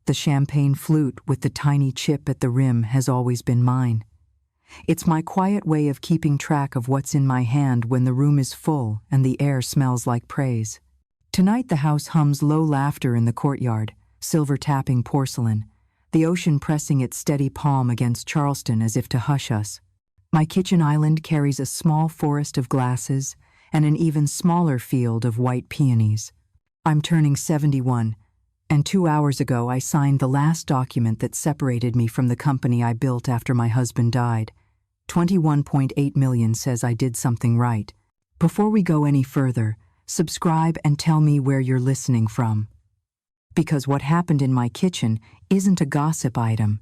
The champagne flute with the tiny chip at the rim has always been mine. It's my quiet way of keeping track of what's in my hand when the room is full and the air smells like praise. Tonight the house hums low laughter in the courtyard, silver tapping porcelain, the ocean pressing its steady palm against Charleston as if to hush us. My kitchen island carries a small forest of glasses and an even smaller field of white peonies. I'm turning 71, and 2 hours ago I signed the last document that separated me from the company I built after my husband died. 21.8 million says I did something right. Before we go any further, subscribe and tell me where you're listening from. Because what happened in my kitchen isn't a gossip item.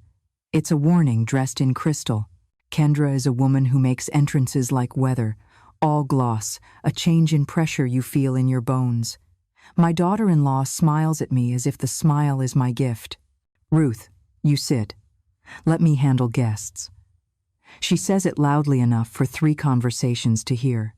It's a warning dressed in crystal. Kendra is a woman who makes entrances like weather, all gloss, a change in pressure you feel in your bones. My daughter-in-law smiles at me as if the smile is my gift. Ruth, you sit. Let me handle guests. She says it loudly enough for 3 conversations to hear.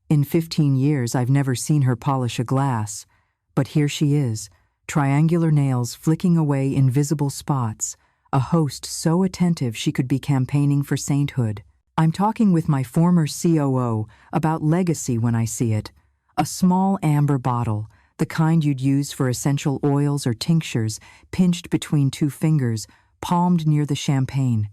In 15 years, I've never seen her polish a glass, but here she is, triangular nails flicking away invisible spots, a host so attentive she could be campaigning for sainthood. I'm talking with my former COO about legacy when I see it. A small amber bottle, the kind you'd use for essential oils or tinctures, pinched between 2 fingers, palmed near the champagne.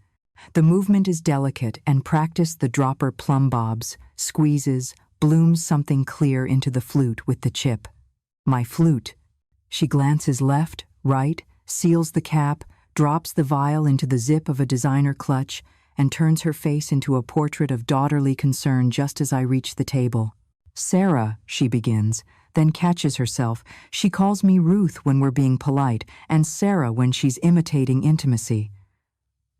The movement is delicate and practice the dropper plumb bobs, squeezes, blooms something clear into the flute with the chip. My flute. She glances left, right, seals the cap, drops the vial into the zip of a designer clutch, and turns her face into a portrait of daughterly concern just as I reach the table. Sarah, she begins, then catches herself. She calls me Ruth when we're being polite, and Sarah when she's imitating intimacy.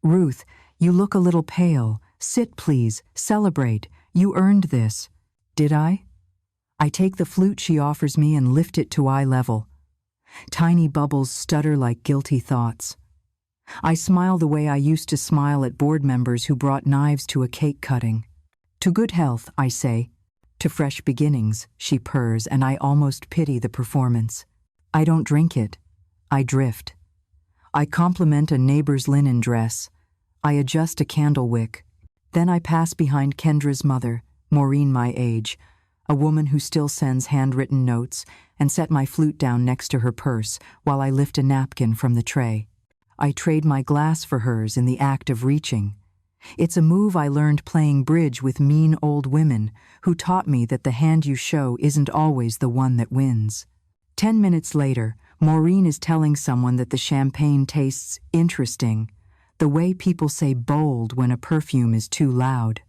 Ruth, you look a little pale. Sit, please. Celebrate. You earned this. Did I? I take the flute she offers me and lift it to eye level. Tiny bubbles stutter like guilty thoughts. I smile the way I used to smile at board members who brought knives to a cake cutting. To good health, I say. To fresh beginnings, she purrs, and I almost pity the performance. I don't drink it. I drift. I compliment a neighbor's linen dress. I adjust a candle wick. Then I pass behind Kendra's mother, Maureen my age, a woman who still sends handwritten notes, and set my flute down next to her purse while I lift a napkin from the tray. I trade my glass for hers in the act of reaching. It's a move I learned playing bridge with mean old women who taught me that the hand you show isn't always the one that wins. 10 minutes later, Maureen is telling someone that the champagne tastes interesting, the way people say bold when a perfume is too loud.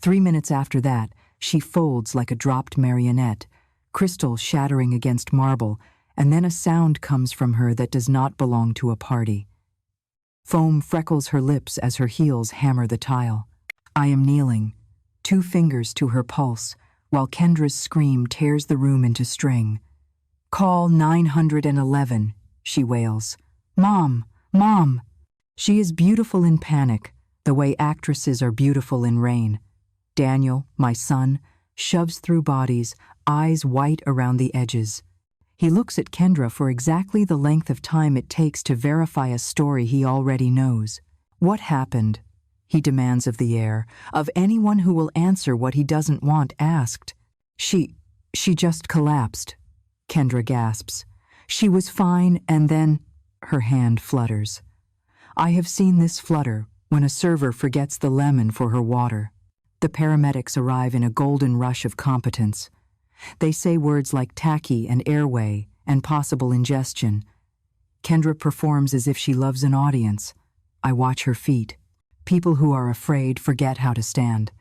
3 minutes after that, she folds like a dropped marionette, crystal shattering against marble, and then a sound comes from her that does not belong to a party. Foam freckles her lips as her heels hammer the tile. I am kneeling, 2 fingers to her pulse, while Kendra's scream tears the room into string. Call 911, she wails. Mom, Mom! She is beautiful in panic, the way actresses are beautiful in rain. Daniel, my son, shoves through bodies, eyes white around the edges. He looks at Kendra for exactly the length of time it takes to verify a story he already knows. What happened? He demands of the air, of anyone who will answer what he doesn't want asked. She just collapsed, Kendra gasps. She was fine, and then her hand flutters. I have seen this flutter when a server forgets the lemon for her water. The paramedics arrive in a golden rush of competence. They say words like tacky and airway and possible ingestion. Kendra performs as if she loves an audience. I watch her feet. People who are afraid forget how to stand.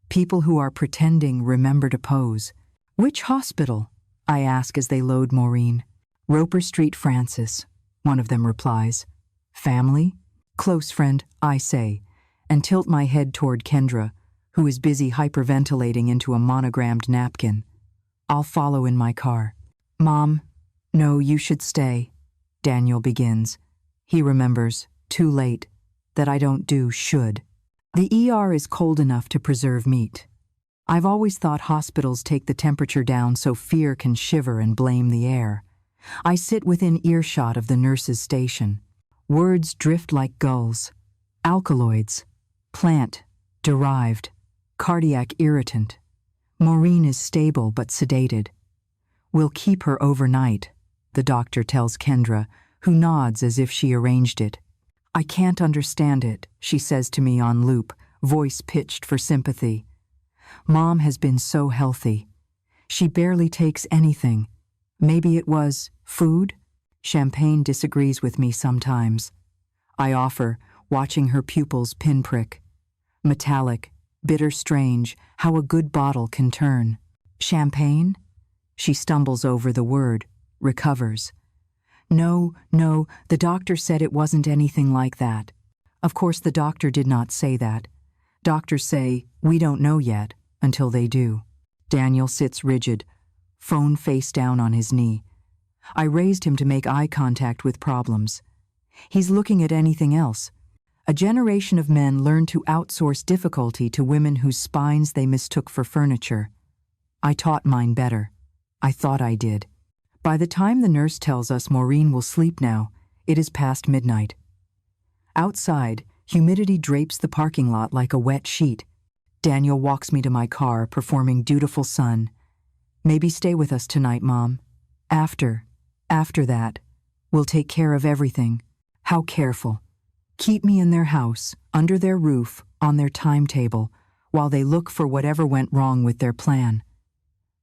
People who are pretending remember to pose. Which hospital? I ask as they load Maureen. Roper Street, Francis, one of them replies. Family? Close friend, I say, and tilt my head toward Kendra, who is busy hyperventilating into a monogrammed napkin. I'll follow in my car. Mom, no, you should stay, Daniel begins. He remembers, too late, that I don't do should. The ER is cold enough to preserve meat. I've always thought hospitals take the temperature down so fear can shiver and blame the air. I sit within earshot of the nurse's station. Words drift like gulls. Alkaloids. Plant. Derived. Cardiac irritant. Maureen is stable but sedated. We'll keep her overnight, the doctor tells Kendra, who nods as if she arranged it. I can't understand it, she says to me on loop, voice pitched for sympathy. Mom has been so healthy. She barely takes anything. Maybe it was food? Champagne disagrees with me sometimes. I offer, watching her pupils pinprick. Metallic, bitter strange, how a good bottle can turn. Champagne? She stumbles over the word, recovers. No, the doctor said it wasn't anything like that. Of course, the doctor did not say that. Doctors say, we don't know yet, until they do. Daniel sits rigid, phone face down on his knee. I raised him to make eye contact with problems. He's looking at anything else. A generation of men learned to outsource difficulty to women whose spines they mistook for furniture. I taught mine better. I thought I did. By the time the nurse tells us Maureen will sleep now, it is past midnight. Outside, humidity drapes the parking lot like a wet sheet. Daniel walks me to my car, performing dutiful son. Maybe stay with us tonight, Mom. After that, we'll take care of everything. How careful. Keep me in their house, under their roof, on their timetable, while they look for whatever went wrong with their plan.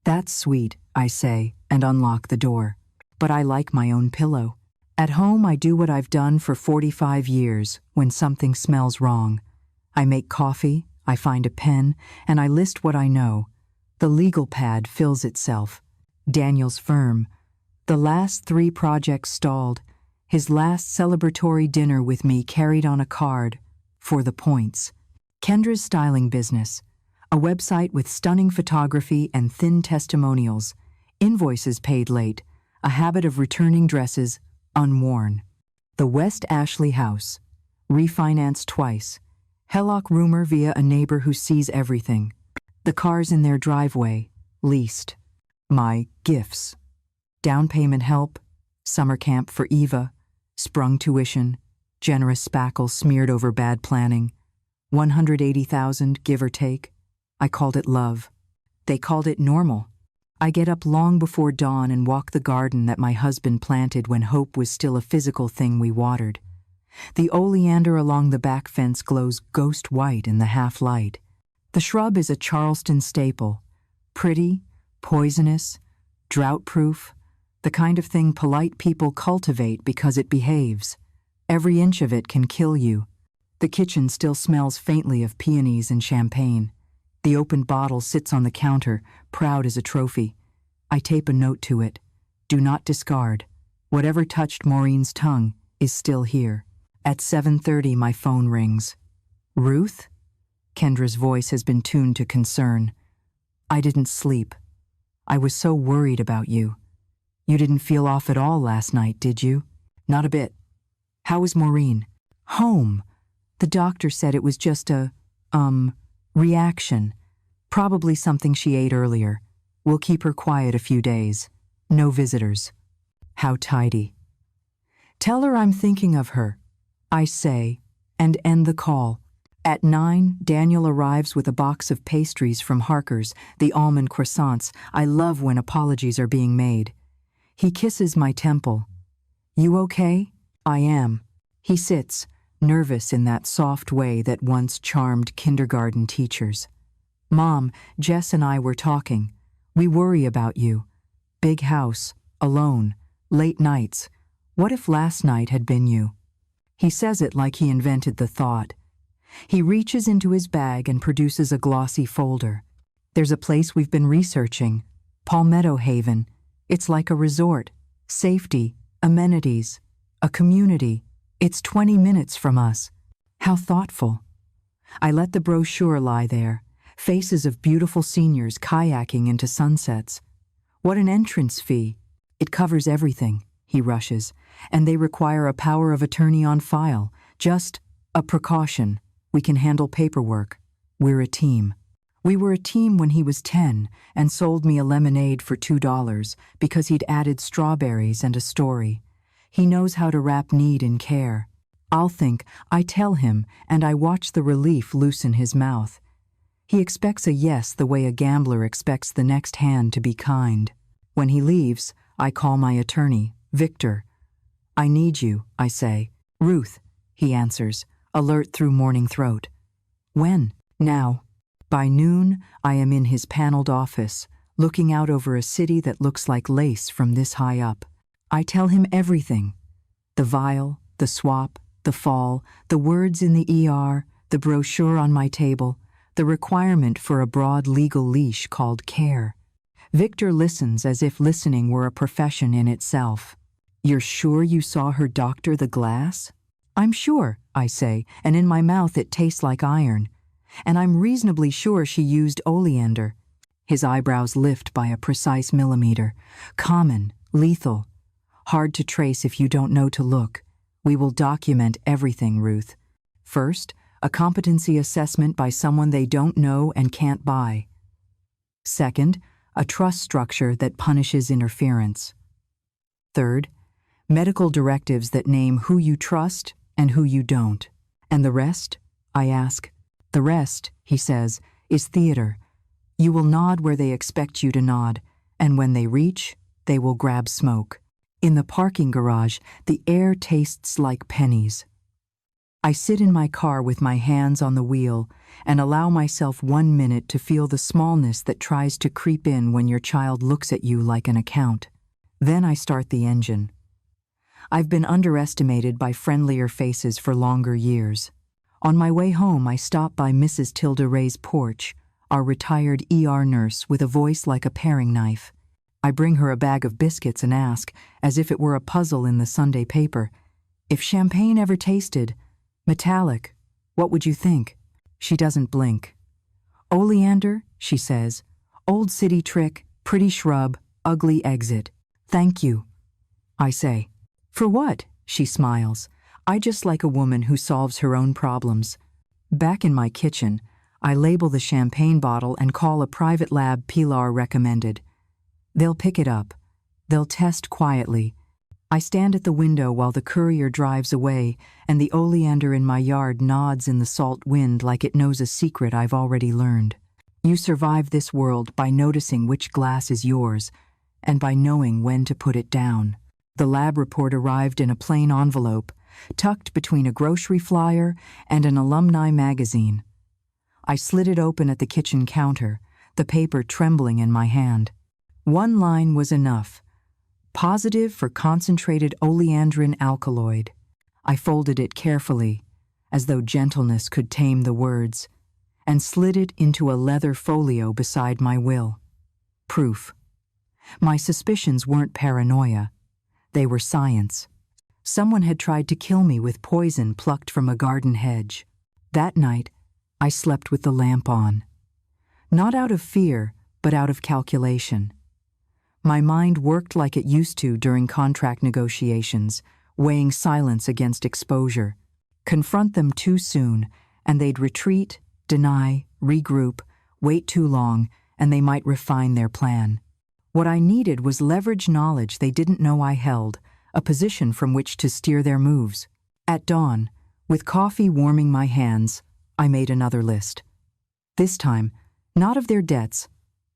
That's sweet, I say, and unlock the door. But I like my own pillow. At home, I do what I've done for 45 years when something smells wrong. I make coffee, I find a pen, and I list what I know. The legal pad fills itself. Daniel's firm. The last 3 projects stalled. His last celebratory dinner with me carried on a card, for the points. Kendra's styling business. A website with stunning photography and thin testimonials. Invoices paid late. A habit of returning dresses, unworn. The West Ashley house. Refinanced twice. Hellock rumor via a neighbor who sees everything. The cars in their driveway, leased. My gifts. Down payment help, summer camp for Eva, sprung tuition, generous spackle smeared over bad planning, 180,000 give or take. I called it love. They called it normal. I get up long before dawn and walk the garden that my husband planted when hope was still a physical thing we watered. The oleander along the back fence glows ghost white in the half-light. The shrub is a Charleston staple. Pretty, poisonous, drought-proof, the kind of thing polite people cultivate because it behaves. Every inch of it can kill you. The kitchen still smells faintly of peonies and champagne. The opened bottle sits on the counter, proud as a trophy. I tape a note to it. Do not discard. Whatever touched Maureen's tongue is still here. At 7:30, my phone rings. Ruth? Kendra's voice has been tuned to concern. I didn't sleep. I was so worried about you. You didn't feel off at all last night, did you? Not a bit. How is Maureen? Home. The doctor said it was just a, reaction. Probably something she ate earlier. We'll keep her quiet a few days. No visitors. How tidy. Tell her I'm thinking of her, I say, and end the call. At 9, Daniel arrives with a box of pastries from Harker's, the almond croissants. I love when apologies are being made. He kisses my temple. You okay? I am. He sits, nervous in that soft way that once charmed kindergarten teachers. Mom, Jess and I were talking. We worry about you. Big house, alone, late nights. What if last night had been you? He says it like he invented the thought. He reaches into his bag and produces a glossy folder. There's a place we've been researching, Palmetto Haven. It's like a resort, safety, amenities, a community. It's 20 minutes from us. How thoughtful. I let the brochure lie there, faces of beautiful seniors kayaking into sunsets. What an entrance fee. It covers everything, he rushes, and they require a power of attorney on file. Just a precaution. We can handle paperwork. We're a team. We were a team when he was 10 and sold me a lemonade for $2 because he'd added strawberries and a story. He knows how to wrap need in care. I'll think, I tell him, and I watch the relief loosen his mouth. He expects a yes the way a gambler expects the next hand to be kind. When he leaves, I call my attorney, Victor. I need you, I say. Ruth, he answers, alert through morning throat. When? Now. By noon, I am in his paneled office, looking out over a city that looks like lace from this high up. I tell him everything. The vial, the swap, the fall, the words in the ER, the brochure on my table, the requirement for a broad legal leash called care. Victor listens as if listening were a profession in itself. You're sure you saw her doctor the glass? I'm sure, I say, and in my mouth it tastes like iron. And I'm reasonably sure she used oleander. His eyebrows lift by a precise millimeter. Common, lethal. Hard to trace if you don't know to look. We will document everything, Ruth. First, a competency assessment by someone they don't know and can't buy. Second, a trust structure that punishes interference. Third, medical directives that name who you trust and who you don't. And the rest? I ask. The rest, he says, is theater. You will nod where they expect you to nod, and when they reach, they will grab smoke. In the parking garage, the air tastes like pennies. I sit in my car with my hands on the wheel and allow myself 1 minute to feel the smallness that tries to creep in when your child looks at you like an account. Then I start the engine. I've been underestimated by friendlier faces for longer years. On my way home, I stop by Mrs. Tilda Ray's porch, our retired ER nurse with a voice like a paring knife. I bring her a bag of biscuits and ask, as if it were a puzzle in the Sunday paper, if champagne ever tasted metallic, what would you think? She doesn't blink. Oleander, she says. Old city trick, pretty shrub, ugly exit. Thank you, I say. For what? She smiles. I just like a woman who solves her own problems. Back in my kitchen, I label the champagne bottle and call a private lab Pilar recommended. They'll pick it up. They'll test quietly. I stand at the window while the courier drives away, and the oleander in my yard nods in the salt wind like it knows a secret I've already learned. You survive this world by noticing which glass is yours, and by knowing when to put it down. The lab report arrived in a plain envelope, tucked between a grocery flyer and an alumni magazine. I slid it open at the kitchen counter, the paper trembling in my hand. One line was enough. Positive for concentrated oleandrin alkaloid. I folded it carefully, as though gentleness could tame the words, and slid it into a leather folio beside my will. Proof. My suspicions weren't paranoia. They were science. Someone had tried to kill me with poison plucked from a garden hedge. That night, I slept with the lamp on. Not out of fear, but out of calculation. My mind worked like it used to during contract negotiations, weighing silence against exposure. Confront them too soon, and they'd retreat, deny, regroup, wait too long, and they might refine their plan. What I needed was leverage knowledge they didn't know I held, a position from which to steer their moves. At dawn, with coffee warming my hands, I made another list. This time, not of their debts,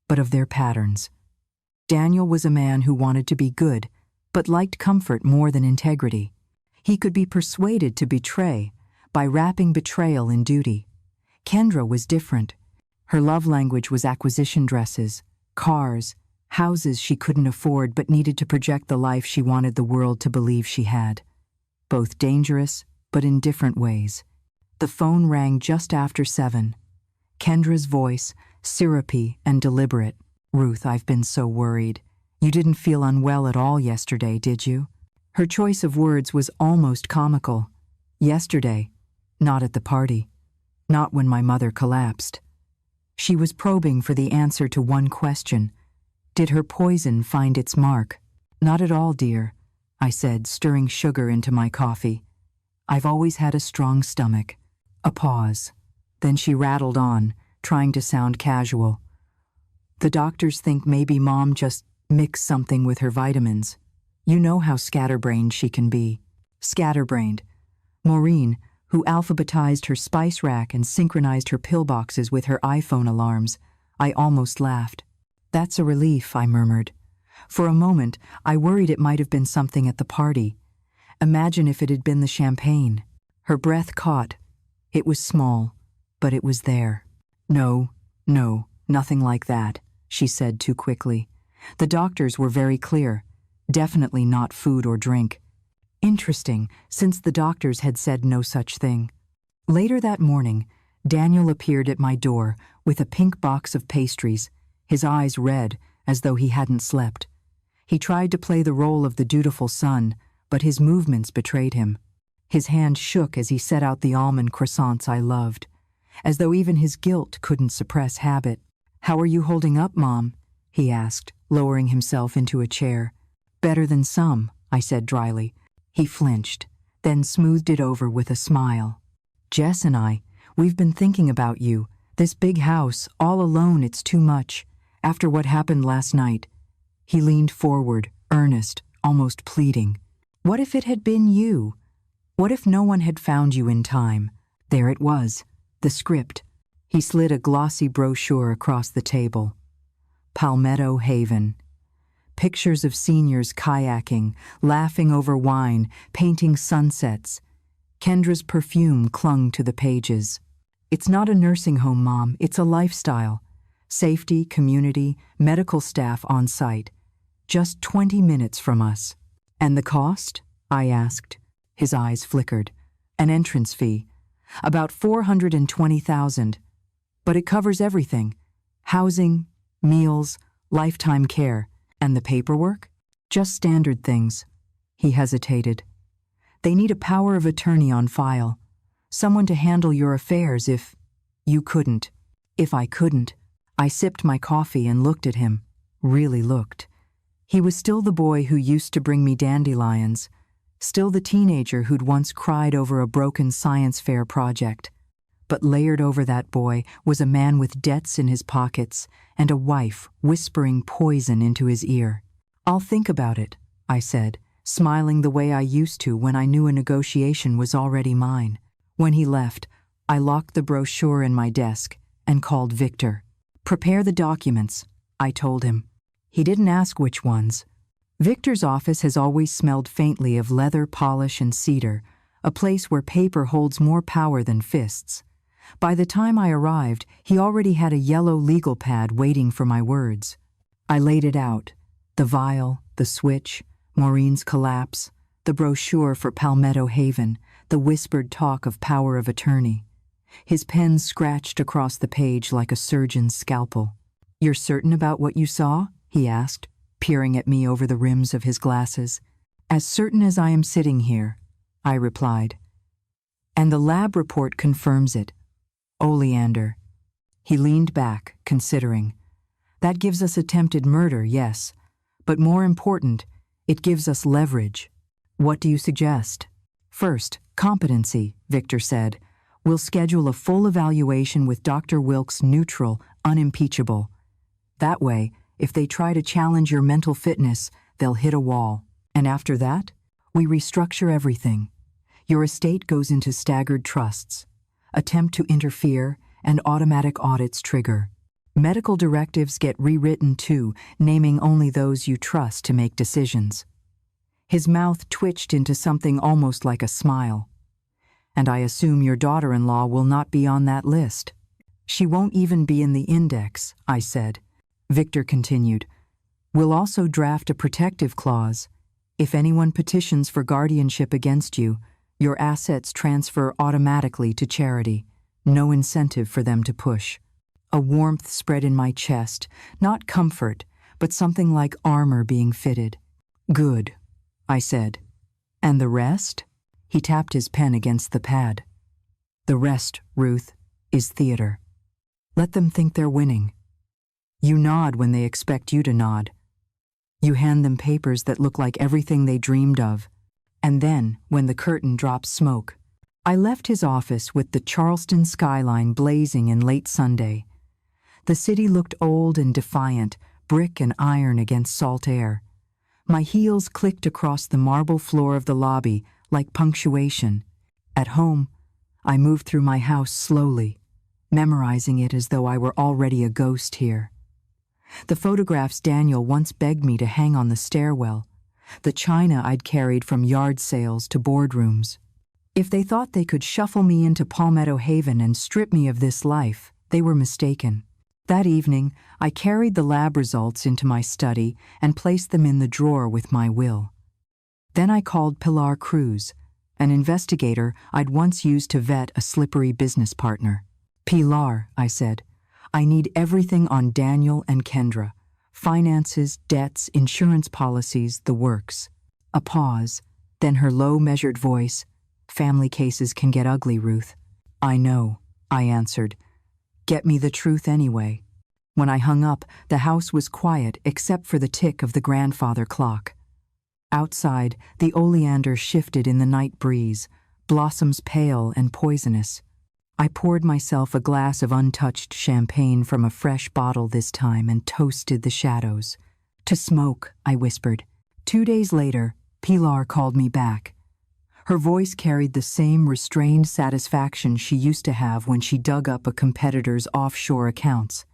but of their patterns. Daniel was a man who wanted to be good, but liked comfort more than integrity. He could be persuaded to betray by wrapping betrayal in duty. Kendra was different. Her love language was acquisition dresses, cars, houses she couldn't afford but needed to project the life she wanted the world to believe she had. Both dangerous, but in different ways. The phone rang just after 7. Kendra's voice, syrupy and deliberate. Ruth, I've been so worried. You didn't feel unwell at all yesterday, did you? Her choice of words was almost comical. Yesterday, not at the party. Not when my mother collapsed. She was probing for the answer to one question. Did her poison find its mark? Not at all, dear, I said, stirring sugar into my coffee. I've always had a strong stomach. A pause. Then she rattled on, trying to sound casual. The doctors think maybe Mom just mixed something with her vitamins. You know how scatterbrained she can be. Scatterbrained. Maureen, who alphabetized her spice rack and synchronized her pillboxes with her iPhone alarms. I almost laughed. "That's a relief," I murmured. For a moment, I worried it might have been something at the party. Imagine if it had been the champagne. Her breath caught. It was small, but it was there. No, nothing like that," she said too quickly. "The doctors were very clear. Definitely not food or drink." Interesting, since the doctors had said no such thing. Later that morning, Daniel appeared at my door with a pink box of pastries, his eyes red as though he hadn't slept. He tried to play the role of the dutiful son, but his movements betrayed him. His hand shook as he set out the almond croissants I loved, as though even his guilt couldn't suppress habit. "How are you holding up, Mom?" he asked, lowering himself into a chair. "Better than some," I said dryly. He flinched, then smoothed it over with a smile. "Jess and we've been thinking about you. This big house, all alone, it's too much. After what happened last night." He leaned forward, earnest, almost pleading. "What if it had been you? What if no one had found you in time?" There it was, the script. He slid a glossy brochure across the table. Palmetto Haven. Pictures of seniors kayaking, laughing over wine, painting sunsets. Kendra's perfume clung to the pages. "It's not a nursing home, Mom, it's a lifestyle. Safety, community, medical staff on site. Just 20 minutes from us." "And the cost?" I asked. His eyes flickered. "An entrance fee. About $420,000. But it covers everything. Housing, meals, lifetime care. And the paperwork? Just standard things." He hesitated. "They need a power of attorney on file. Someone to handle your affairs if you couldn't." If I couldn't. I sipped my coffee and looked at him. Really looked. He was still the boy who used to bring me dandelions. Still the teenager who'd once cried over a broken science fair project. But layered over that boy was a man with debts in his pockets and a wife whispering poison into his ear. "I'll think about it," I said, smiling the way I used to when I knew a negotiation was already mine. When he left, I locked the brochure in my desk and called Victor. "Prepare the documents," I told him. He didn't ask which ones. Victor's office has always smelled faintly of leather polish and cedar, a place where paper holds more power than fists. By the time I arrived, he already had a yellow legal pad waiting for my words. I laid it out: the vial, the switch, Maureen's collapse, the brochure for Palmetto Haven, the whispered talk of power of attorney. His pen scratched across the page like a surgeon's scalpel. "You're certain about what you saw?" he asked, peering at me over the rims of his glasses. "As certain as I am sitting here," I replied. "And the lab report confirms it. Oleander." He leaned back, considering. "That gives us attempted murder, yes. But more important, it gives us leverage." "What do you suggest?" "First, competency," Victor said. "We'll schedule a full evaluation with Dr. Wilkes neutral, unimpeachable. That way, if they try to challenge your mental fitness, they'll hit a wall. And after that, we restructure everything. Your estate goes into staggered trusts. Attempt to interfere, and automatic audits trigger. Medical directives get rewritten too, naming only those you trust to make decisions." His mouth twitched into something almost like a smile. "And I assume your daughter-in-law will not be on that list." "She won't even be in the index," I said. Victor continued. "We'll also draft a protective clause. If anyone petitions for guardianship against you, your assets transfer automatically to charity. No incentive for them to push." A warmth spread in my chest, not comfort, but something like armor being fitted. "Good," I said. "And the rest?" He tapped his pen against the pad. "The rest, Ruth, is theater. Let them think they're winning. You nod when they expect you to nod. You hand them papers that look like everything they dreamed of. And then, when the curtain drops smoke." I left his office with the Charleston skyline blazing in late Sunday. The city looked old and defiant, brick and iron against salt air. My heels clicked across the marble floor of the lobby like punctuation. At home, I moved through my house slowly, memorizing it as though I were already a ghost here. The photographs Daniel once begged me to hang on the stairwell, the china I'd carried from yard sales to boardrooms. If they thought they could shuffle me into Palmetto Haven and strip me of this life, they were mistaken. That evening, I carried the lab results into my study and placed them in the drawer with my will. Then I called Pilar Cruz, an investigator I'd once used to vet a slippery business partner. "Pilar," I said, "I need everything on Daniel and Kendra. Finances, debts, insurance policies, the works." A pause, then her low, measured voice, "Family cases can get ugly, Ruth." "I know," I answered. "Get me the truth anyway." When I hung up, the house was quiet except for the tick of the grandfather clock. Outside, the oleander shifted in the night breeze, blossoms pale and poisonous. I poured myself a glass of untouched champagne from a fresh bottle this time and toasted the shadows. "To smoke," I whispered. 2 days later, Pilar called me back. Her voice carried the same restrained satisfaction she used to have when she dug up a competitor's offshore accounts.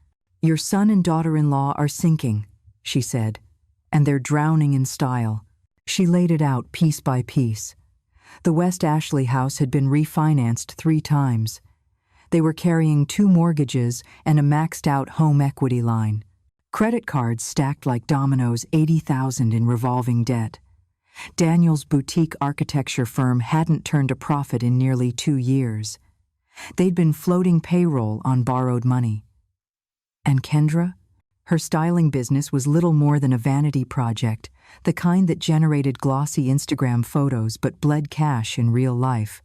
"Your son and daughter-in-law are sinking," she said, "and they're drowning in style." She laid it out piece by piece. The West Ashley house had been refinanced 3 times. They were carrying 2 mortgages and a maxed-out home equity line. Credit cards stacked like dominoes, 80,000 in revolving debt. Daniel's boutique architecture firm hadn't turned a profit in nearly 2 years. They'd been floating payroll on borrowed money. And Kendra? Her styling business was little more than a vanity project, the kind that generated glossy Instagram photos but bled cash in real life.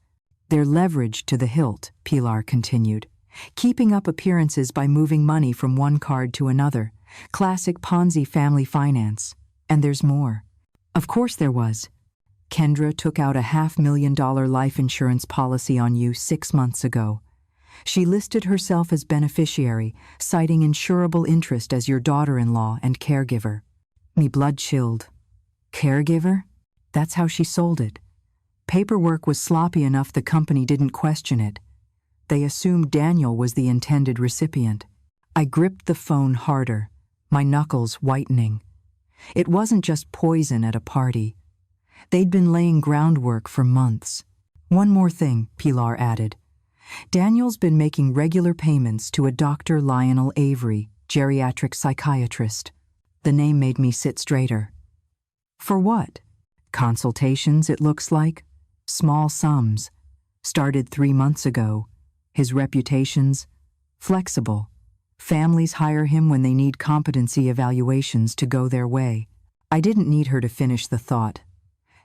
"They're leveraged to the hilt," Pilar continued, "keeping up appearances by moving money from one card to another. Classic Ponzi family finance. And there's more." Of course there was. Kendra took out a $500,000 life insurance policy on you 6 months ago. She listed herself as beneficiary, citing insurable interest as your daughter-in-law and caregiver. Me blood chilled. Caregiver? That's how she sold it. Paperwork was sloppy enough the company didn't question it. They assumed Daniel was the intended recipient. I gripped the phone harder, my knuckles whitening. It wasn't just poison at a party. They'd been laying groundwork for months. "One more thing," Pilar added. "Daniel's been making regular payments to a Dr. Lionel Avery, geriatric psychiatrist." The name made me sit straighter. "For what?" "Consultations, it looks like. Small sums. Started 3 months ago. His reputation's flexible. Families hire him when they need competency evaluations to go their way." I didn't need her to finish the thought.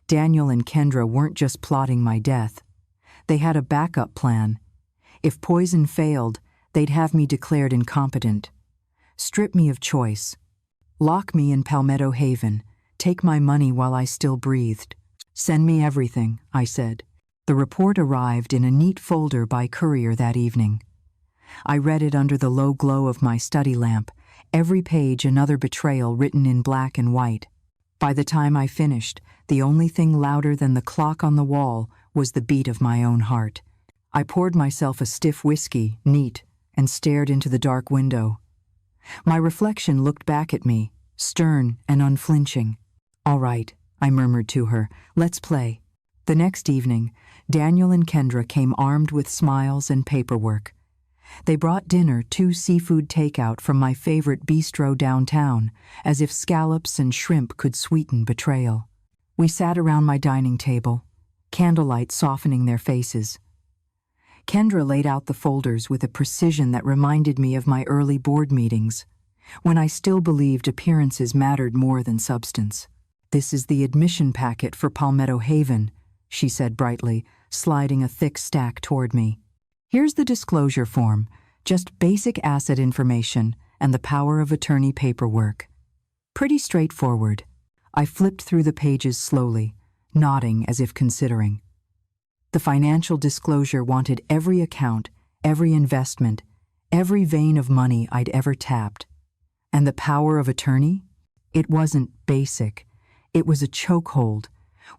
Daniel and Kendra weren't just plotting my death. They had a backup plan. If poison failed, they'd have me declared incompetent. Strip me of choice. Lock me in Palmetto Haven. Take my money while I still breathed. "Send me everything," I said. The report arrived in a neat folder by courier that evening. I read it under the low glow of my study lamp, every page another betrayal written in black and white. By the time I finished, the only thing louder than the clock on the wall was the beat of my own heart. I poured myself a stiff whiskey, neat, and stared into the dark window. My reflection looked back at me, stern and unflinching. "All right," I murmured to her, "let's play." The next evening, Daniel and Kendra came armed with smiles and paperwork. They brought dinner, 2 seafood takeout from my favorite bistro downtown, as if scallops and shrimp could sweeten betrayal. We sat around my dining table, candlelight softening their faces. Kendra laid out the folders with a precision that reminded me of my early board meetings, when I still believed appearances mattered more than substance. "This is the admission packet for Palmetto Haven," she said brightly, sliding a thick stack toward me. "Here's the disclosure form, just basic asset information and the power of attorney paperwork. Pretty straightforward." I flipped through the pages slowly, nodding as if considering. The financial disclosure wanted every account, every investment, every vein of money I'd ever tapped. And the power of attorney? It wasn't basic. It was a chokehold.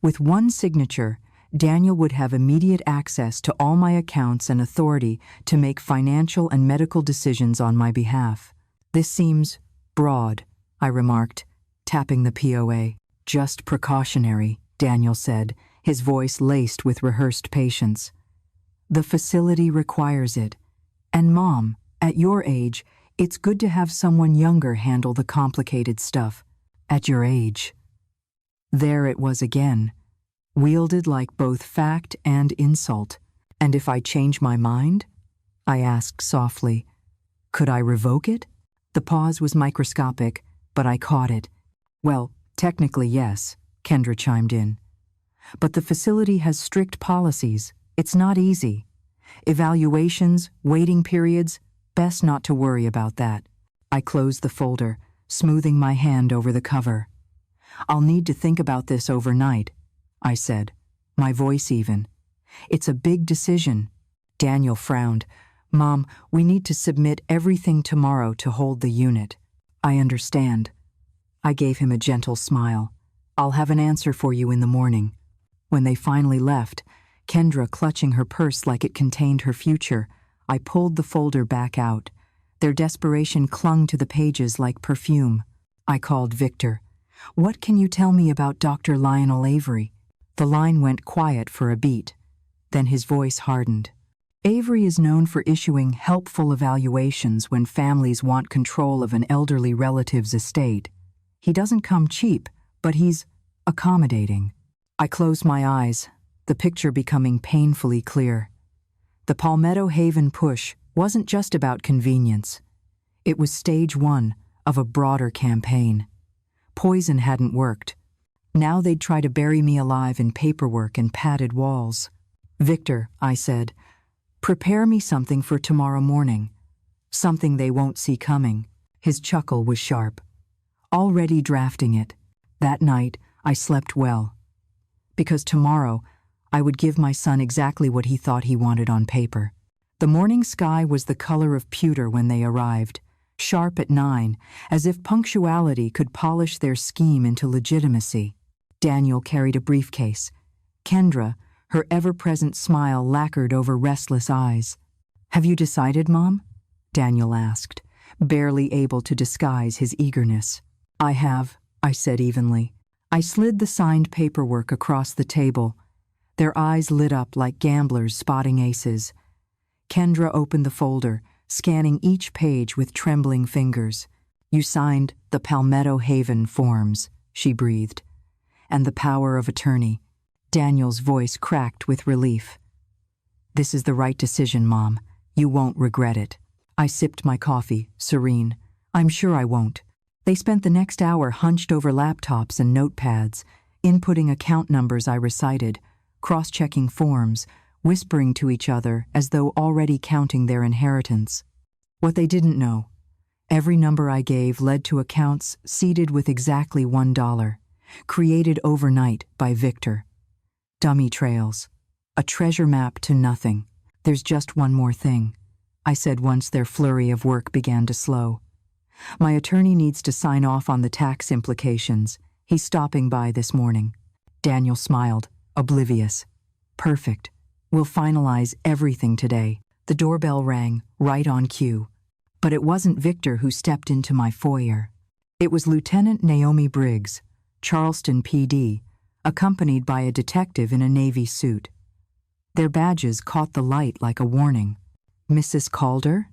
With one signature, Daniel would have immediate access to all my accounts and authority to make financial and medical decisions on my behalf. This seems broad, I remarked, tapping the POA. Just precautionary, Daniel said, his voice laced with rehearsed patience. The facility requires it. And Mom, at your age, it's good to have someone younger handle the complicated stuff. At your age. There it was again, wielded like both fact and insult. And if I change my mind? I asked softly. Could I revoke it? The pause was microscopic, but I caught it. Well, technically yes, Kendra chimed in. But the facility has strict policies. It's not easy. Evaluations, waiting periods, best not to worry about that. I closed the folder, smoothing my hand over the cover. I'll need to think about this overnight, I said, my voice even. It's a big decision. Daniel frowned. Mom, we need to submit everything tomorrow to hold the unit. I understand. I gave him a gentle smile. I'll have an answer for you in the morning. When they finally left, Kendra clutching her purse like it contained her future, I pulled the folder back out. Their desperation clung to the pages like perfume. I called Victor. What can you tell me about Dr. Lionel Avery? The line went quiet for a beat. Then his voice hardened. Avery is known for issuing helpful evaluations when families want control of an elderly relative's estate. He doesn't come cheap, but he's accommodating. I closed my eyes, the picture becoming painfully clear. The Palmetto Haven push wasn't just about convenience. It was stage one of a broader campaign. Poison hadn't worked. Now they'd try to bury me alive in paperwork and padded walls. Victor, I said, prepare me something for tomorrow morning. Something they won't see coming. His chuckle was sharp. Already drafting it. That night, I slept well. Because tomorrow, I would give my son exactly what he thought he wanted on paper. The morning sky was the color of pewter when they arrived, sharp at 9, as if punctuality could polish their scheme into legitimacy. Daniel carried a briefcase. Kendra, her ever-present smile lacquered over restless eyes. Have you decided, Mom? Daniel asked, barely able to disguise his eagerness. I have, I said evenly. I slid the signed paperwork across the table. Their eyes lit up like gamblers spotting aces. Kendra opened the folder, scanning each page with trembling fingers. You signed the Palmetto Haven forms, she breathed. And the power of attorney. Daniel's voice cracked with relief. This is the right decision, Mom. You won't regret it. I sipped my coffee, serene. I'm sure I won't. They spent the next hour hunched over laptops and notepads, inputting account numbers I recited, cross-checking forms, whispering to each other as though already counting their inheritance. What they didn't know, every number I gave led to accounts seeded with exactly $1, created overnight by Victor. Dummy trails. A treasure map to nothing. There's just one more thing, I said once their flurry of work began to slow. My attorney needs to sign off on the tax implications. He's stopping by this morning. Daniel smiled, oblivious. Perfect. We'll finalize everything today. The doorbell rang, right on cue. But it wasn't Victor who stepped into my foyer. It was Lieutenant Naomi Briggs, Charleston PD, accompanied by a detective in a Navy suit. Their badges caught the light like a warning. Mrs. Calder?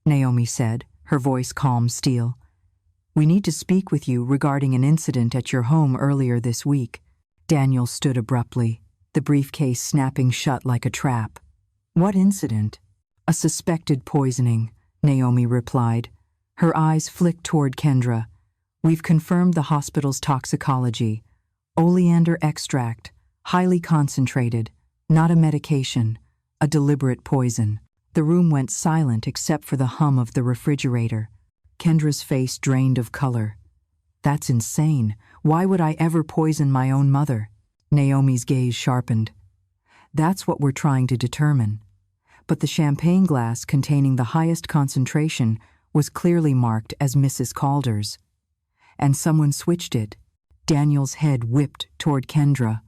Naomi said, her voice calm steel. We need to speak with you regarding an incident at your home earlier this week. Daniel stood abruptly, the briefcase snapping shut like a trap. What incident? A suspected poisoning, Naomi replied. Her eyes flicked toward Kendra. We've confirmed the hospital's toxicology. Oleander extract, highly concentrated, not a medication, a deliberate poison. The room went silent except for the hum of the refrigerator. Kendra's face drained of color. That's insane. Why would I ever poison my own mother? Naomi's gaze sharpened. That's what we're trying to determine. But the champagne glass containing the highest concentration was clearly marked as Mrs. Calder's. And someone switched it. Daniel's head whipped toward Kendra.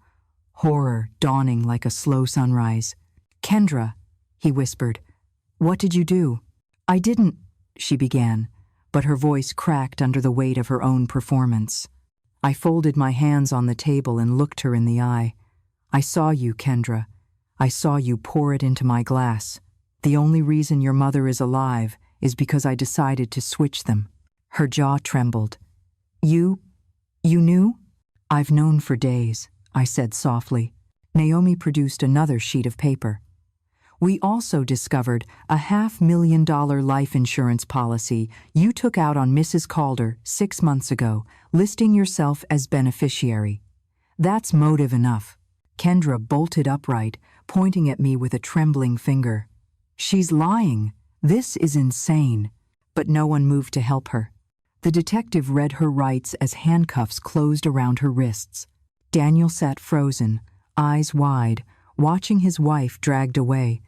horror dawning like a slow sunrise. "Kendra," he whispered, "what did you do?" "I didn't," she began, but her voice cracked under the weight of her own performance. I folded my hands on the table and looked her in the eye. "I saw you, Kendra. I saw you pour it into my glass. The only reason your mother is alive is because I decided to switch them." Her jaw trembled. You knew?" "I've known for days," I said softly. Naomi produced another sheet of paper. "We also discovered a $500,000 life insurance policy you took out on Mrs. Calder 6 months ago, listing yourself as beneficiary. That's motive enough." Kendra bolted upright, pointing at me with a trembling finger. "She's lying. This is insane." But no one moved to help her. The detective read her rights as handcuffs closed around her wrists. Daniel sat frozen, eyes wide, watching his wife dragged away.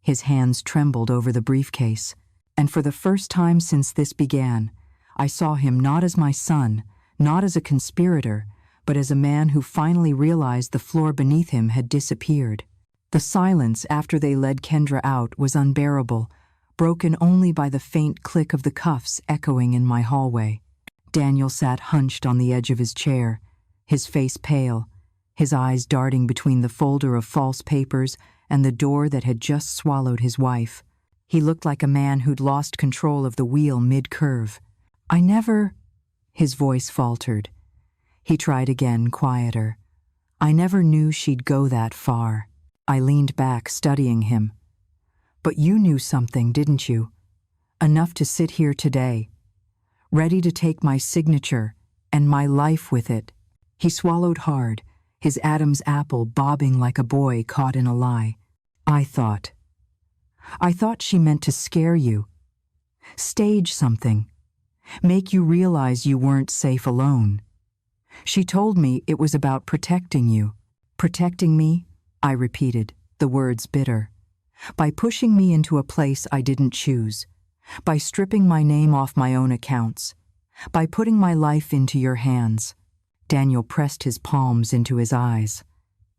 His hands trembled over the briefcase, and for the first time since this began, I saw him not as my son, not as a conspirator, but as a man who finally realized the floor beneath him had disappeared. The silence after they led Kendra out was unbearable, broken only by the faint click of the cuffs echoing in my hallway. Daniel sat hunched on the edge of his chair, his face pale, his eyes darting between the folder of false papers and the door that had just swallowed his wife. He looked like a man who'd lost control of the wheel mid-curve. "I never—" His voice faltered. He tried again, quieter. "I never knew she'd go that far." I leaned back, studying him. "But you knew something, didn't you? Enough to sit here today, ready to take my signature and my life with it." He swallowed hard, his Adam's apple bobbing like a boy caught in a lie. I thought she meant to scare you. Stage something. Make you realize you weren't safe alone. She told me it was about protecting you." "Protecting me?" I repeated, the words bitter. "By pushing me into a place I didn't choose. By stripping my name off my own accounts. By putting my life into your hands." Daniel pressed his palms into his eyes.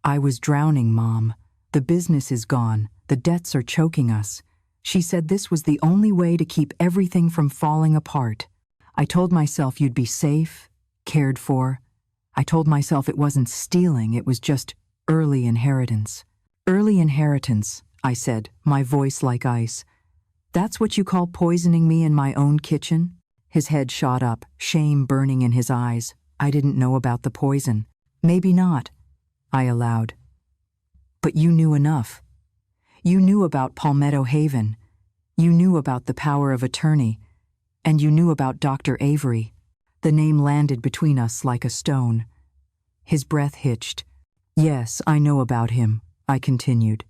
"I was drowning, Mom. The business is gone. The debts are choking us. She said this was the only way to keep everything from falling apart. I told myself you'd be safe, cared for. I told myself it wasn't stealing, it was just early inheritance." "Early inheritance," I said, my voice like ice. "That's what you call poisoning me in my own kitchen?" His head shot up, shame burning in his eyes. "I didn't know about the poison." "Maybe not," I allowed. "But you knew enough. You knew about Palmetto Haven. You knew about the power of attorney. And you knew about Dr. Avery." The name landed between us like a stone. His breath hitched. "Yes, I know about him," I continued.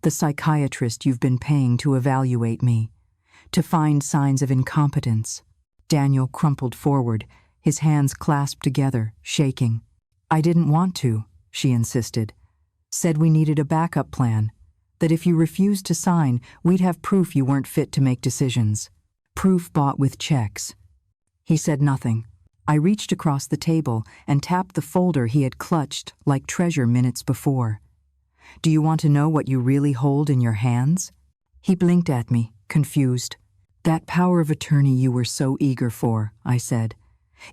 "The psychiatrist you've been paying to evaluate me, to find signs of incompetence." Daniel crumpled forward, his hands clasped together, shaking. "I didn't want to," she insisted. "Said we needed a backup plan, that if you refused to sign, we'd have proof you weren't fit to make decisions. Proof bought with checks." He said nothing. I reached across the table and tapped the folder he had clutched like treasure minutes before. "Do you want to know what you really hold in your hands?" He blinked at me, confused. "That power of attorney you were so eager for," I said.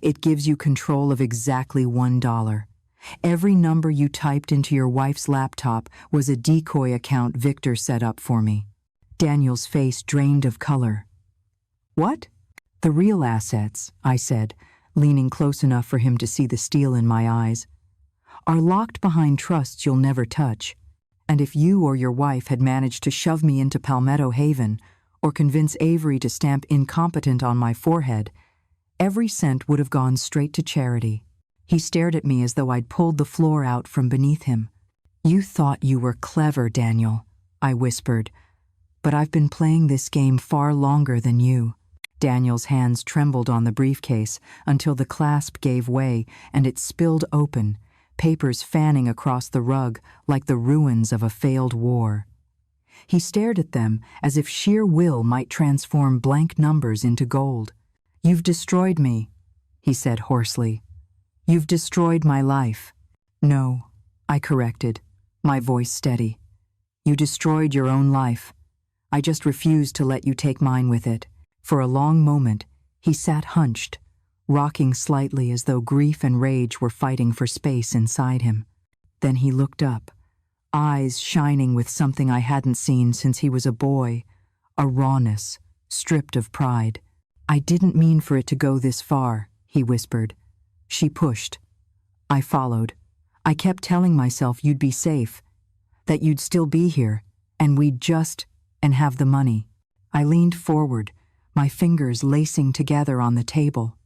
"It gives you control of exactly $1. Every number you typed into your wife's laptop was a decoy account Victor set up for me." Daniel's face drained of color. "What?" "The real assets," I said, leaning close enough for him to see the steel in my eyes, "are locked behind trusts you'll never touch. And if you or your wife had managed to shove me into Palmetto Haven or convince Avery to stamp incompetent on my forehead, every cent would have gone straight to charity." He stared at me as though I'd pulled the floor out from beneath him. "You thought you were clever, Daniel," I whispered, "but I've been playing this game far longer than you." Daniel's hands trembled on the briefcase until the clasp gave way and it spilled open, papers fanning across the rug like the ruins of a failed war. He stared at them as if sheer will might transform blank numbers into gold. "You've destroyed me," he said hoarsely. "You've destroyed my life." "No," I corrected, my voice steady. You destroyed your own life. I just refused to let you take mine with it. For a long moment, he sat hunched, rocking slightly as though grief and rage were fighting for space inside him. Then he looked up, eyes shining with something I hadn't seen since he was a boy, a rawness, stripped of pride. I didn't mean for it to go this far, he whispered. She pushed. I followed. I kept telling myself you'd be safe, that you'd still be here, and we'd and have the money. I leaned forward, my fingers lacing together on the table.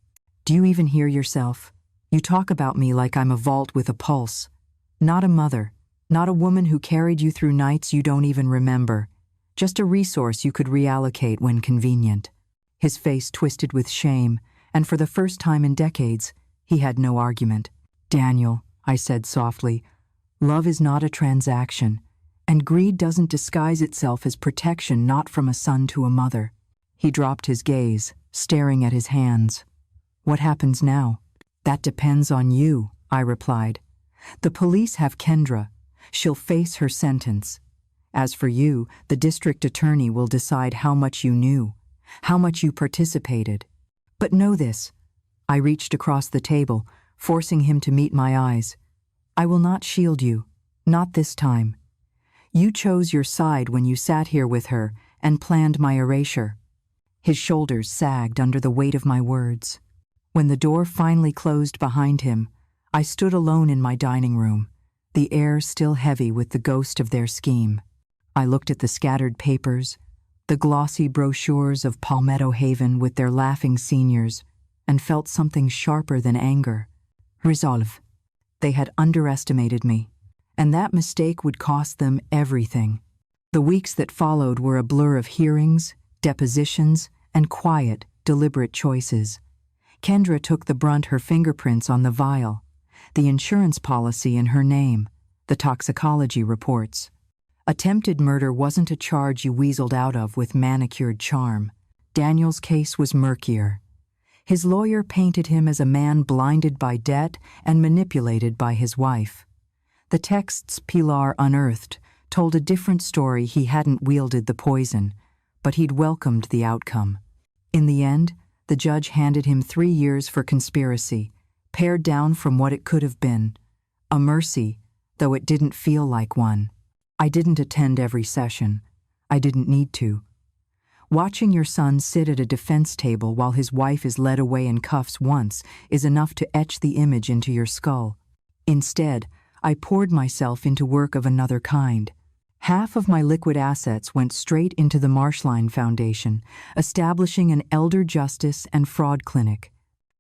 Do you even hear yourself? You talk about me like I'm a vault with a pulse. Not a mother, not a woman who carried you through nights you don't even remember. Just a resource you could reallocate when convenient. His face twisted with shame, and for the first time in decades, he had no argument. Daniel, I said softly, love is not a transaction, and greed doesn't disguise itself as protection not from a son to a mother. He dropped his gaze, staring at his hands. What happens now? That depends on you, I replied. The police have Kendra. She'll face her sentence. As for you, the district attorney will decide how much you knew, how much you participated. But know this. I reached across the table, forcing him to meet my eyes. I will not shield you, not this time. You chose your side when you sat here with her and planned my erasure. His shoulders sagged under the weight of my words. When the door finally closed behind him, I stood alone in my dining room, the air still heavy with the ghost of their scheme. I looked at the scattered papers, the glossy brochures of Palmetto Haven with their laughing seniors, and felt something sharper than anger. Resolve. They had underestimated me, and that mistake would cost them everything. The weeks that followed were a blur of hearings, depositions, and quiet, deliberate choices. Kendra took the brunt, her fingerprints on the vial, the insurance policy in her name, the toxicology reports. Attempted murder wasn't a charge you weaseled out of with manicured charm. Daniel's case was murkier. His lawyer painted him as a man blinded by debt and manipulated by his wife. The texts Pilar unearthed told a different story. He hadn't wielded the poison, but he'd welcomed the outcome. In the end, the judge handed him 3 years for conspiracy, pared down from what it could have been. A mercy, though it didn't feel like one. I didn't attend every session. I didn't need to. Watching your son sit at a defense table while his wife is led away in cuffs once is enough to etch the image into your skull. Instead, I poured myself into work of another kind. Half of my liquid assets went straight into the Marshline Foundation, establishing an elder justice and fraud clinic.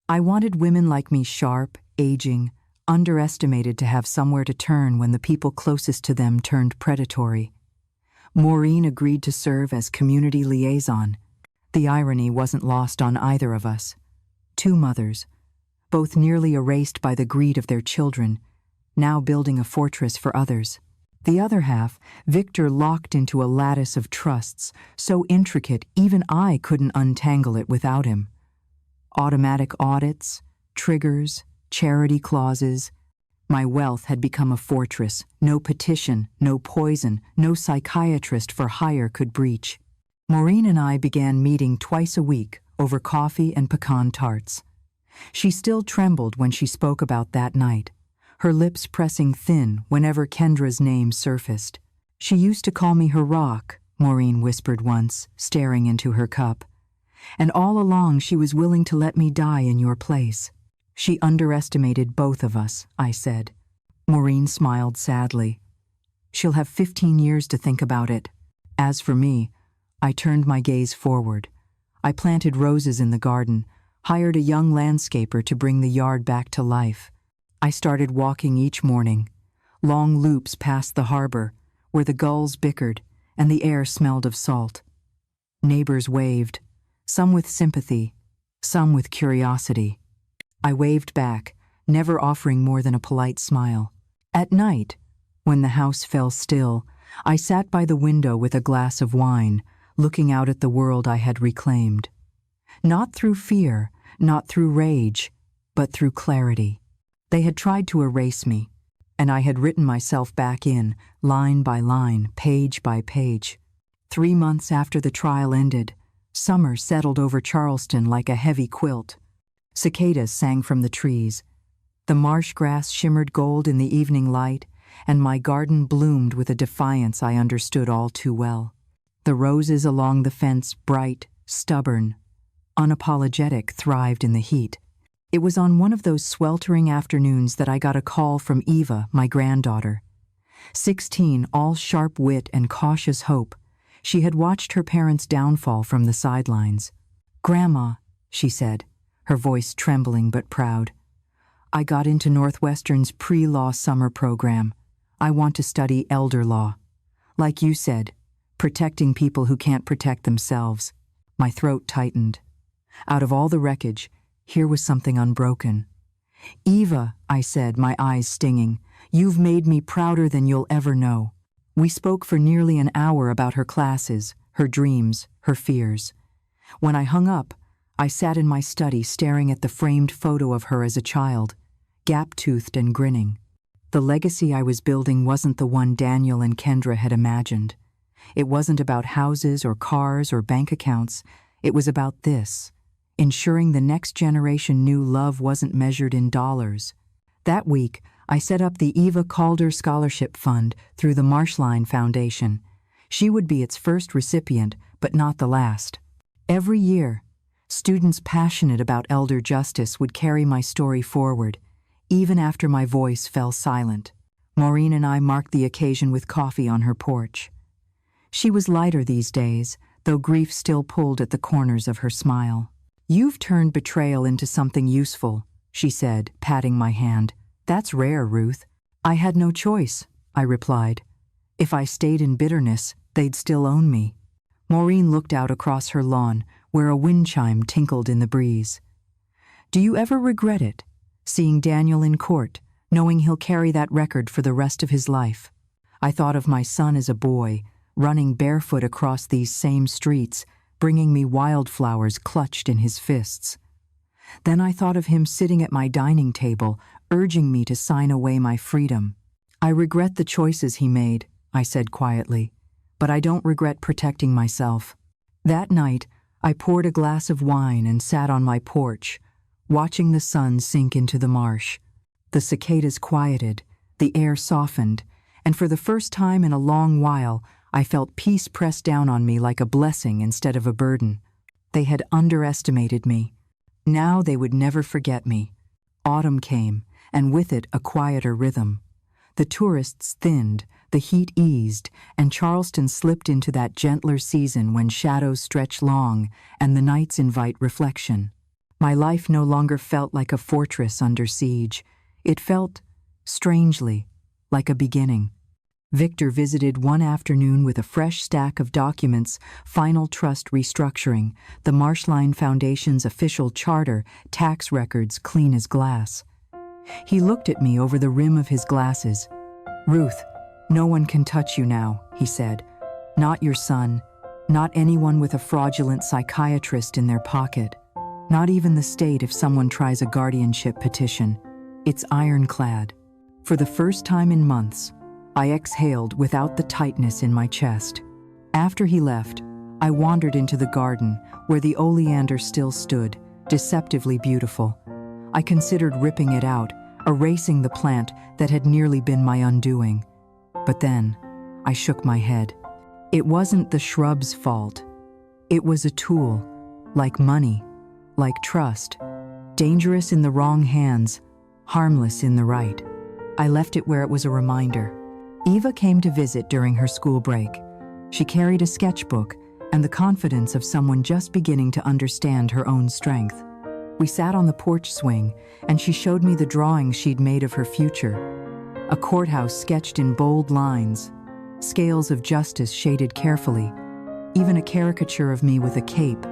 I wanted women like me sharp, aging, underestimated to have somewhere to turn when the people closest to them turned predatory. Maureen agreed to serve as community liaison. The irony wasn't lost on either of us. 2 mothers, both nearly erased by the greed of their children, now building a fortress for others. The other half, Victor, locked into a lattice of trusts, so intricate even I couldn't untangle it without him. Automatic audits, triggers, charity clauses. My wealth had become a fortress. No petition, no poison, no psychiatrist for hire could breach. Maureen and I began meeting twice a week over coffee and pecan tarts. She still trembled when she spoke about that night, her lips pressing thin whenever Kendra's name surfaced. She used to call me her rock, Maureen whispered once, staring into her cup. And all along she was willing to let me die in your place. She underestimated both of us, I said. Maureen smiled sadly. She'll have 15 years to think about it. As for me, I turned my gaze forward. I planted roses in the garden, hired a young landscaper to bring the yard back to life. I started walking each morning, long loops past the harbor, where the gulls bickered and the air smelled of salt. Neighbors waved, some with sympathy, some with curiosity. I waved back, never offering more than a polite smile. At night, when the house fell still, I sat by the window with a glass of wine, looking out at the world I had reclaimed. Not through fear, not through rage, but through clarity. They had tried to erase me, and I had written myself back in, line by line, page by page. 3 months after the trial ended, summer settled over Charleston like a heavy quilt. Cicadas sang from the trees. The marsh grass shimmered gold in the evening light, and my garden bloomed with a defiance I understood all too well. The roses along the fence, bright, stubborn, unapologetic, thrived in the heat. It was on one of those sweltering afternoons that I got a call from Eva, my granddaughter. 16, all sharp wit and cautious hope, she had watched her parents' downfall from the sidelines. "Grandma," she said, her voice trembling but proud, "I got into Northwestern's pre-law summer program. I want to study elder law. Like you said, protecting people who can't protect themselves." My throat tightened. Out of all the wreckage, here was something unbroken. "Eva," I said, my eyes stinging, "you've made me prouder than you'll ever know." We spoke for nearly an hour about her classes, her dreams, her fears. When I hung up, I sat in my study staring at the framed photo of her as a child, gap-toothed and grinning. The legacy I was building wasn't the one Daniel and Kendra had imagined. It wasn't about houses or cars or bank accounts. It was about this: ensuring the next generation knew love wasn't measured in dollars. That week, I set up the Eva Calder Scholarship Fund through the Marshline Foundation. She would be its first recipient, but not the last. Every year, students passionate about elder justice would carry my story forward, even after my voice fell silent. Maureen and I marked the occasion with coffee on her porch. She was lighter these days, though grief still pulled at the corners of her smile. "You've turned betrayal into something useful," she said, patting my hand. "That's rare, Ruth." "I had no choice," I replied. "If I stayed in bitterness, they'd still own me." Maureen looked out across her lawn, where a wind chime tinkled in the breeze. "Do you ever regret it, seeing Daniel in court, knowing he'll carry that record for the rest of his life?" I thought of my son as a boy, running barefoot across these same streets, bringing me wildflowers clutched in his fists. Then I thought of him sitting at my dining table, urging me to sign away my freedom. "I regret the choices he made," I said quietly, "but I don't regret protecting myself." That night, I poured a glass of wine and sat on my porch, watching the sun sink into the marsh. The cicadas quieted, the air softened, and for the first time in a long while, I felt peace press down on me like a blessing instead of a burden. They had underestimated me. Now they would never forget me. Autumn came, and with it a quieter rhythm. The tourists thinned, the heat eased, and Charleston slipped into that gentler season when shadows stretch long and the nights invite reflection. My life no longer felt like a fortress under siege. It felt, strangely, like a beginning. Victor visited one afternoon with a fresh stack of documents, final trust restructuring, the Marshline Foundation's official charter, tax records clean as glass. He looked at me over the rim of his glasses. "Ruth, no one can touch you now," he said. "Not your son, not anyone with a fraudulent psychiatrist in their pocket, not even the state if someone tries a guardianship petition. It's ironclad." For the first time in months, I exhaled without the tightness in my chest. After he left, I wandered into the garden where the oleander still stood, deceptively beautiful. I considered ripping it out, erasing the plant that had nearly been my undoing. But then, I shook my head. It wasn't the shrub's fault. It was a tool, like money, like trust, dangerous in the wrong hands, harmless in the right. I left it where it was a reminder. Eva came to visit during her school break. She carried a sketchbook and the confidence of someone just beginning to understand her own strength. We sat on the porch swing, and she showed me the drawings she'd made of her future. A courthouse sketched in bold lines, scales of justice shaded carefully, even a caricature of me with a cape,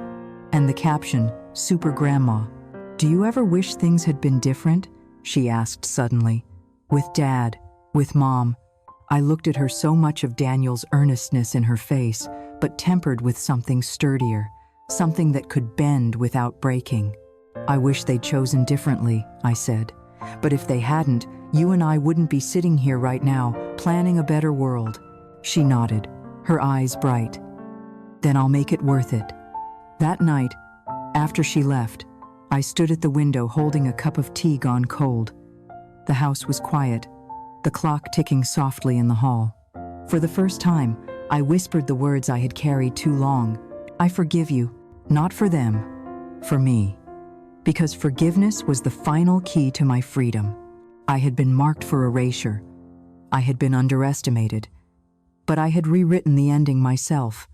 and the caption, "Super Grandma." "Do you ever wish things had been different?" she asked suddenly. "With Dad, with Mom." I looked at her, so much of Daniel's earnestness in her face, but tempered with something sturdier, something that could bend without breaking. "I wish they'd chosen differently," I said. "But if they hadn't, You and I wouldn't be sitting here right now, planning a better world." She nodded, her eyes bright. "Then I'll make it worth it." That night, after she left, I stood at the window holding a cup of tea gone cold. The house was quiet, the clock ticking softly in the hall. For the first time, I whispered the words I had carried too long. "I forgive you, not for them, for me." Because forgiveness was the final key to my freedom. I had been marked for erasure. I had been underestimated. But I had rewritten the ending myself.